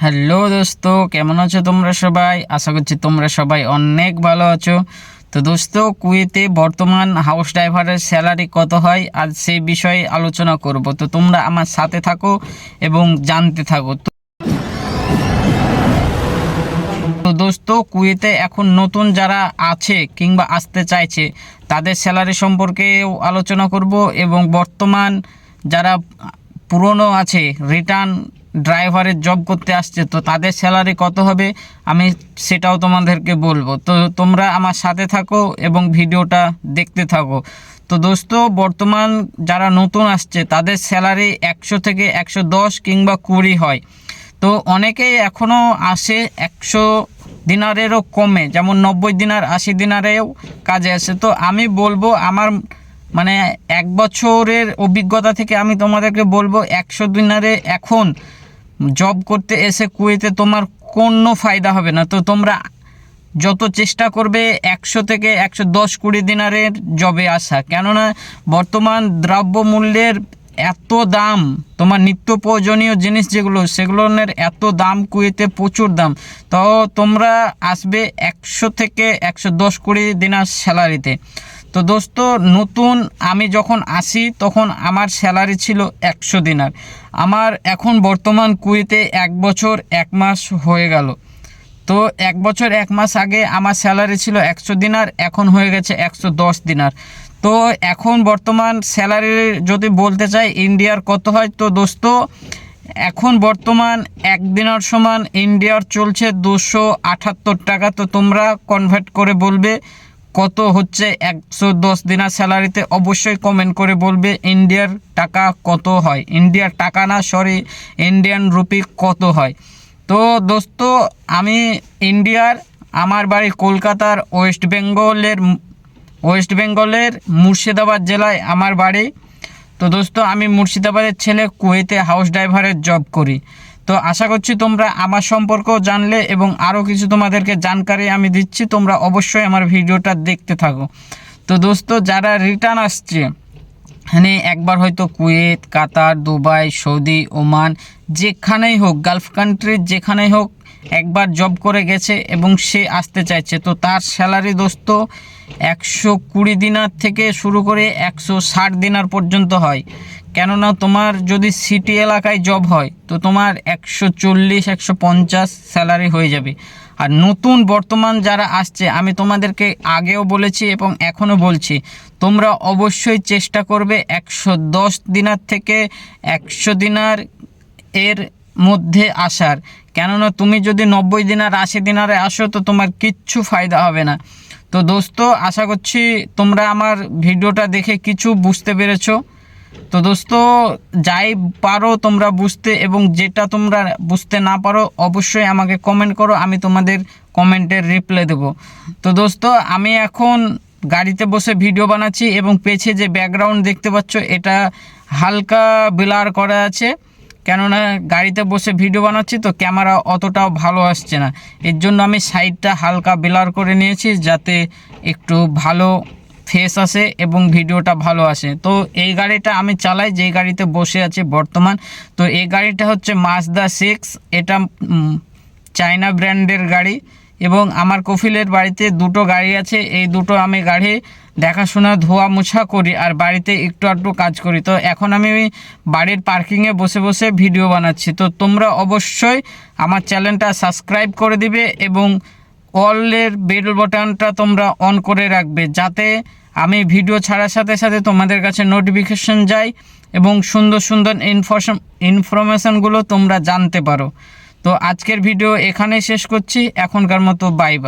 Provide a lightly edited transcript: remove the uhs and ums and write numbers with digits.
Hello দোস্ত, কেমন আছো তোমরা সবাই? আশা করছি তোমরা সবাই অনেক ভালো আছো। তো দোস্ত, কুয়েতে বর্তমান হাউস ড্রাইভারের স্যালারি কত হয় আজ সেই বিষয়ে আলোচনা করব। তো তোমরা আমার সাথে থাকো এবং জানতে থাকো। তো দোস্ত, কুয়েতে এখন নতুন যারা আছে কিংবা আসতে চাইছে তাদের স্যালারি সম্পর্কেও আলোচনা করব, এবং বর্তমান যারা পুরনো আছে রিটার্ন ড্রাইভারের জব করতে আসছে তো তাদের স্যালারি কত হবে আমি সেটাও তোমাদেরকে বলবো। তো তোমরা আমার সাথে থাকো এবং ভিডিওটা দেখতে থাকো। তো দোস্ত, বর্তমান যারা নতুন আসছে তাদের স্যালারি 100 থেকে 110 কিংবা 20 হয়। তো অনেকেই এখনও আসে 100 দিনারেরও কমে, যেমন 90 দিনার 80 দিনারেও কাজে আসে। তো আমি বলবো আমার মানে 1 বছরের অভিজ্ঞতা থেকে আমি তোমাদেরকে বলবো 100 দিনারে এখন জব করতে এসে কুয়েতে তোমার কোনো ফায়দা হবে না। তো তোমরা যত চেষ্টা করবে 100 থেকে 110-20 দিনারের জবে আসা, কেননা বর্তমান দ্রব্যমূল্যের এত দাম, তোমার নিত্য প্রয়োজনীয় জিনিস যেগুলো সেগুলোর এত দাম, কুয়েতে প্রচুর দাম। তো তোমরা আসবে 100 থেকে 110-20 দিনার স্যালারিতে। তো দোস্ত, নতুন আমি যখন আসি তখন আমার স্যালারি ছিল 100 দিনার। আমার এখন বর্তমান কুয়েতে 1 বছর 1 মাস হয়ে গেল। তো 1 বছর 1 মাস আগে আমার স্যালারি ছিল 100 দিনার, এখন হয়ে গেছে 110 দিনার। তো এখন বর্তমান স্যালারি যদি বলতে চাই ইন্ডিয়ার কত হয়, তো দোস্ত এখন বর্তমান 1 দিনার সমান ইন্ডিয়ার চলছে 278 টাকা। তো তোমরা কনভার্ট করে বলবে কত হচ্ছে 110 দিনার স্যালারিতে। অবশ্যই কমেন্ট করে বলবে ইন্ডিয়ার টাকা কত হয়, ইন্ডিয়ার টাকা না সরি ইন্ডিয়ান রুপি কত হয়। তো দোস্ত, আমি ইন্ডিয়ার, আমার বাড়ি কলকাতার ওয়েস্ট বেঙ্গলের মুর্শিদাবাদ জেলায় আমার বাড়ি। তো দোস্ত, আমি মুর্শিদাবাদের ছেলে, কুয়েতে হাউস ড্রাইভারের জব করি। তো আশা করছি তোমরা আমার সম্পর্কেও জানলে এবং আরও কিছু তোমাদেরকে জানকারি আমি দিচ্ছি, তোমরা অবশ্যই আমার ভিডিওটা দেখতে থাকো। তো দোস্ত, যারা রিটার্ন আসছে মানে একবার হয়তো কুয়েত, কাতার, দুবাই, সৌদি, ওমান, যেখানেই হোক, গালফ কান্ট্রির যেখানেই হোক একবার জব করে গেছে এবং সে আসতে চাইছে, তো তার স্যালারি দোস্ত 120 দিনার থেকে শুরু করে 160 দিনার পর্যন্ত হয়। কেননা তোমার যদি সিটি এলাকায় জব হয় তো তোমার 140-150 স্যালারি হয়ে যাবে। আর নতুন বর্তমান যারা আসছে আমি তোমাদেরকে আগেও বলেছি এবং এখনও বলছি, তোমরা অবশ্যই চেষ্টা করবে 110 দিনার থেকে 100 দিনার এর মধ্যে আসার। কেননা তুমি যদি 90 দিনার 80 দিনারে আসো তো তোমার কিচ্ছু ফায়দা হবে না। তো দোস্ত, আশা করছি তোমরা আমার ভিডিওটা দেখে কিছু বুঝতে পেরেছো। তো দোস্ত, যাই পারো তোমরা বুঝতে, এবং যেটা তোমরা বুঝতে না পারো অবশ্যই আমাকে কমেন্ট করো, আমি তোমাদের কমেন্টের রিপ্লাই দেবো। তো দোস্ত, আমি এখন গাড়িতে বসে ভিডিও বানাচ্ছি এবং পেছে যে ব্যাকগ্রাউন্ড দেখতে পাচ্ছ এটা হালকা ব্লার করা আছে, কেননা গাড়িতে বসে ভিডিও বানাচ্ছি তো ক্যামেরা অতটাও ভালো আসছে না, এর জন্য আমি সাইডটা হালকা ব্লার করে নিয়েছি যাতে একটু ভালো ফেস আসে এবং ভিডিওটা ভালো আসে। তো এই গাড়িটা আমি চালাই, যেই গাড়িতে বসে আছি বর্তমান। তো এই গাড়িটা হচ্ছে মাজদা 6, এটা চায়না ব্র্যান্ডের গাড়ি। এবং আমার কফিলের বাড়িতে দুটো গাড়ি আছে, এই দুটো আমি গাড়ি দেখাশোনা ধোয়া মোছা করি আর বাড়িতে একটু আধটু কাজ করি। তো এখন আমি বাড়ির পার্কিংয়ে বসে বসে ভিডিও বানাচ্ছি। তো তোমরা অবশ্যই আমার চ্যানেলটা সাবস্ক্রাইব করে দিবে এবং অলের বেল বাটনটা তোমরা অন করে রাখবে, যাতে আমি ভিডিও ছাড়ার সাথে সাথে তোমাদের কাছে নোটিফিকেশন যায় এবং সুন্দর সুন্দর ইনফরমেশানগুলো তোমরা জানতে পারো। তো আজকের ভিডিও এখানেই শেষ করছি, এখনকার মতো বাই বাই।